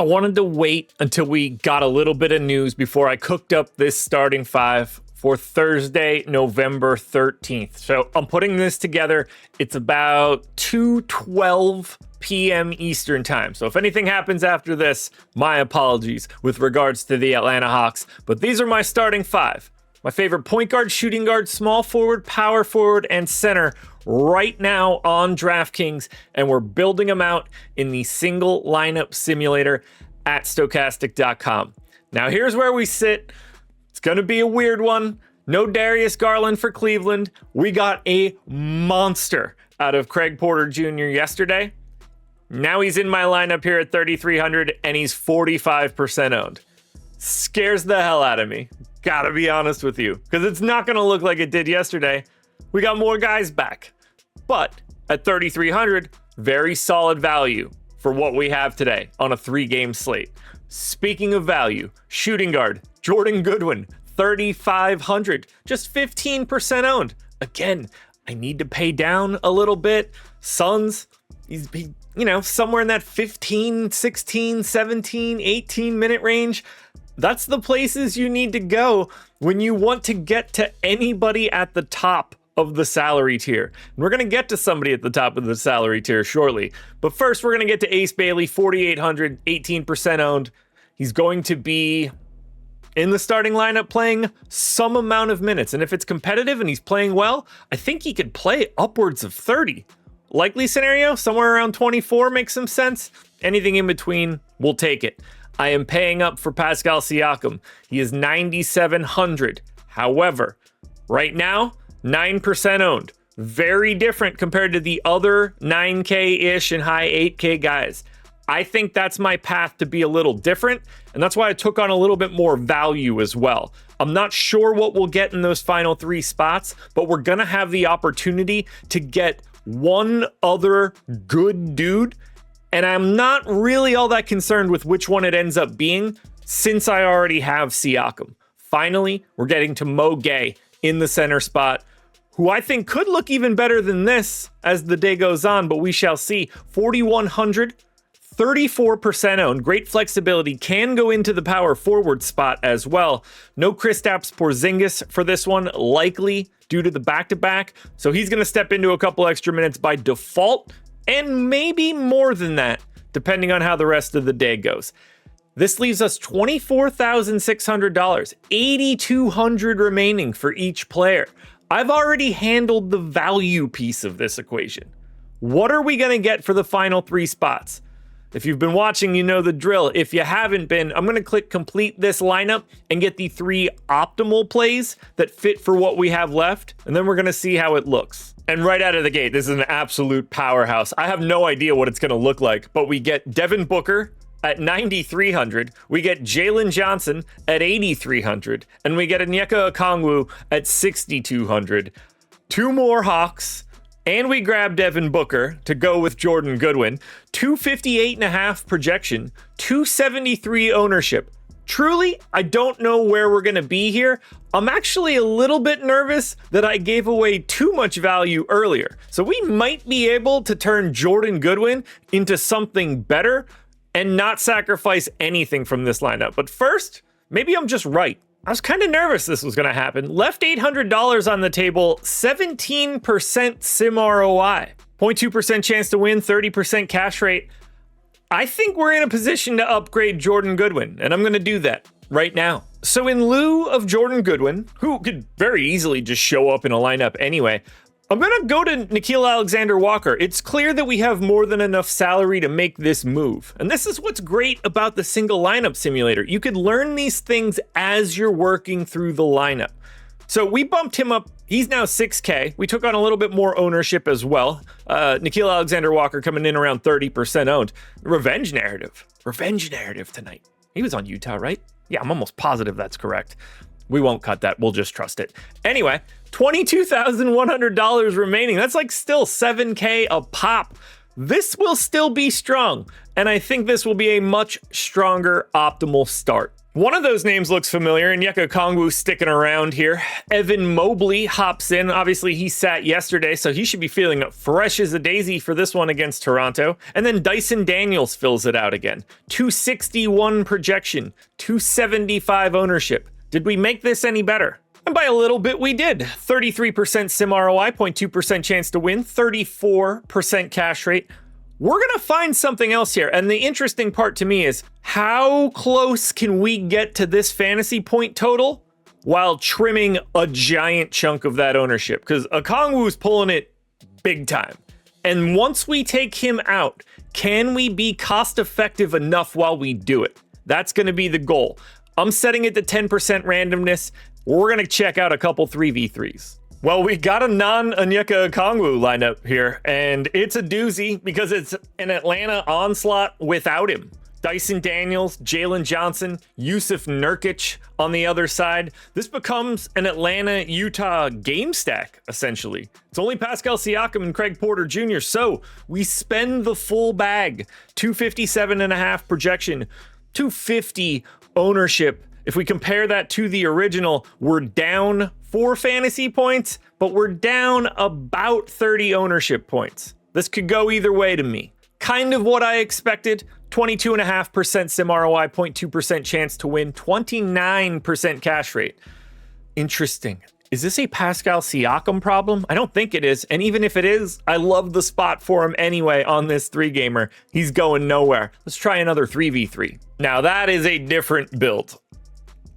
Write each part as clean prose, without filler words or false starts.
I wanted to wait until we got a little bit of news before I cooked up this starting five for Thursday, November 13th. So I'm putting this together. It's about 2:12 p.m. Eastern time. So if anything happens after this, my apologies with regards to the Atlanta Hawks. But these are my starting five. My favorite point guard, shooting guard, small forward, power forward, and center right now on DraftKings. And we're building them out in the single lineup simulator at stokastic.com. Now here's where we sit. It's going to be a weird one. No Darius Garland for Cleveland. We got a monster out of Craig Porter Jr. yesterday. Now he's in my lineup here at 3,300 and he's 45% owned. Scares the hell out of me. Gotta be honest with you, because it's not going to look like it did yesterday. We got more guys back. But at 3,300, very solid value for what we have today on a 3-game slate. Speaking of value, shooting guard, Jordan Goodwin, 3,500, just 15% owned. Again, I need to pay down a little bit. Suns, he's somewhere in that 15, 16, 17, 18 minute range. That's the places you need to go when you want to get to anybody at the top of the salary tier. And we're going to get to somebody at the top of the salary tier shortly. But first, we're going to get to Ace Bailey, 4,800, 18% owned. He's going to be in the starting lineup playing some amount of minutes. And if it's competitive and he's playing well, I think he could play upwards of 30. Likely scenario, somewhere around 24 makes some sense. Anything in between, we'll take it. I am paying up for Pascal Siakam. He is 9,700. However, right now, 9% owned. Very different compared to the other 9K-ish and high 8K guys. I think that's my path to be a little different, and that's why I took on a little bit more value as well. I'm not sure what we'll get in those final 3 spots, but we're going to have the opportunity to get one other good dude, and I'm not really all that concerned with which one it ends up being since I already have Siakam. Finally, we're getting to Mo Gay in the center spot, who I think could look even better than this as the day goes on, but we shall see. 4,100, 34% owned. Great flexibility. Can go into the power forward spot as well. No Kristaps Porzingis for this one, likely due to the back-to-back. So he's going to step into a couple extra minutes by default, and maybe more than that, depending on how the rest of the day goes. This leaves us $24,600, 8,200 remaining for each player. I've already handled the value piece of this equation. What are we going to get for the final 3 spots? If you've been watching, you know the drill. If you haven't been, I'm going to click complete this lineup and get the 3 optimal plays that fit for what we have left, and then we're going to see how it looks. And right out of the gate, this is an absolute powerhouse. I have no idea what it's going to look like, but we get Devin Booker at 9,300, we get Jalen Johnson at 8,300, and we get Onyeka Okongwu at 6,200. 2 more Hawks, and we grab Devin Booker to go with Jordan Goodwin. 258.5 projection, 273 ownership. Truly, I don't know where we're going to be here. I'm actually a little bit nervous that I gave away too much value earlier. So we might be able to turn Jordan Goodwin into something better and not sacrifice anything from this lineup. But first, maybe I'm just right. I was kind of nervous this was going to happen. Left $800 on the table, 17% sim ROI, 0.2% chance to win, 30% cash rate. I think we're in a position to upgrade Jordan Goodwin, and I'm going to do that right now. So in lieu of Jordan Goodwin, who could very easily just show up in a lineup anyway, I'm going to go to Nickeil Alexander-Walker. It's clear that we have more than enough salary to make this move. And this is what's great about the single lineup simulator. You could learn these things as you're working through the lineup. So we bumped him up. He's now 6K. We took on a little bit more ownership as well. Nickeil Alexander-Walker coming in around 30% owned. Revenge narrative tonight. He was on Utah, right? Yeah, I'm almost positive that's correct. We won't cut that. We'll just trust it. Anyway, $22,100 remaining. That's like still 7K a pop. This will still be strong, and I think this will be a much stronger optimal start. One of those names looks familiar, and Onyeka Okongwu sticking around here. Evan Mobley hops in. Obviously, he sat yesterday, so he should be feeling fresh as a daisy for this one against Toronto. And then Dyson Daniels fills it out again. 261 projection, 275 ownership. Did we make this any better? And by a little bit, we did. 33% sim ROI, 0.2% chance to win, 34% cash rate. We're going to find something else here. And the interesting part to me is how close can we get to this fantasy point total while trimming a giant chunk of that ownership? Because Okongwu's pulling it big time. And once we take him out, can we be cost effective enough while we do it? That's going to be the goal. I'm setting it to 10% randomness. We're going to check out a couple 3v3s. Well, we got a non-Onyeka Okongwu lineup here, and it's a doozy because it's an Atlanta onslaught without him. Dyson Daniels, Jalen Johnson, Yusuf Nurkic on the other side. This becomes an Atlanta-Utah game stack, essentially. It's only Pascal Siakam and Craig Porter Jr., so we spend the full bag. 257.5 projection, 250 ownership. If we compare that to the original, we're down 4 fantasy points, but we're down about 30 ownership points. This could go either way to me. Kind of what I expected. 22.5% sim ROI, 0.2% chance to win, 29% cash rate. Interesting. Is this a Pascal Siakam problem? I don't think it is. And even if it is, I love the spot for him anyway on this 3-gamer. He's going nowhere. Let's try another 3v3. Now that is a different build.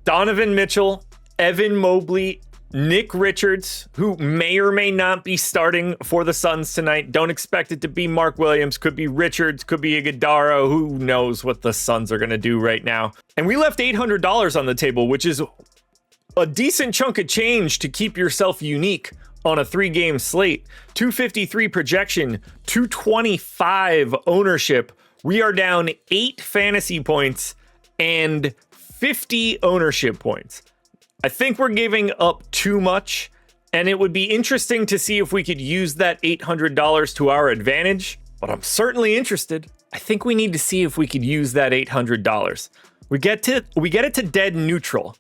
Donovan Mitchell, Evan Mobley, Nick Richards, who may or may not be starting for the Suns tonight. Don't expect it to be Mark Williams. Could be Richards, could be Iguodala. Who knows what the Suns are going to do right now. And we left $800 on the table, which is a decent chunk of change to keep yourself unique on a 3-game slate. 253 projection, 225 ownership. We are down 8 fantasy points and 50 ownership points. I think we're giving up too much, and it would be interesting to see if we could use that $800 to our advantage, but I'm certainly interested. I think we need to see if we could use that $800. We get it to dead neutral,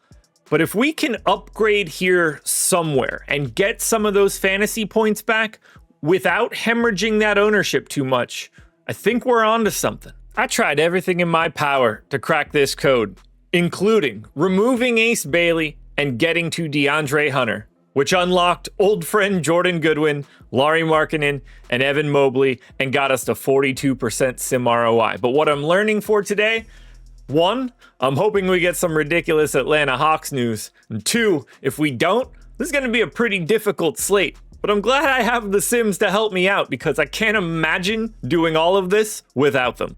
but if we can upgrade here somewhere and get some of those fantasy points back without hemorrhaging that ownership too much, I think we're onto something. I tried everything in my power to crack this code, including removing Ace Bailey and getting to DeAndre Hunter, which unlocked old friend Jordan Goodwin, Lauri Markkanen, and Evan Mobley, and got us to 42% sim ROI. But what I'm learning for today, 1, I'm hoping we get some ridiculous Atlanta Hawks news. And 2, if we don't, this is going to be a pretty difficult slate. But I'm glad I have the Sims to help me out because I can't imagine doing all of this without them.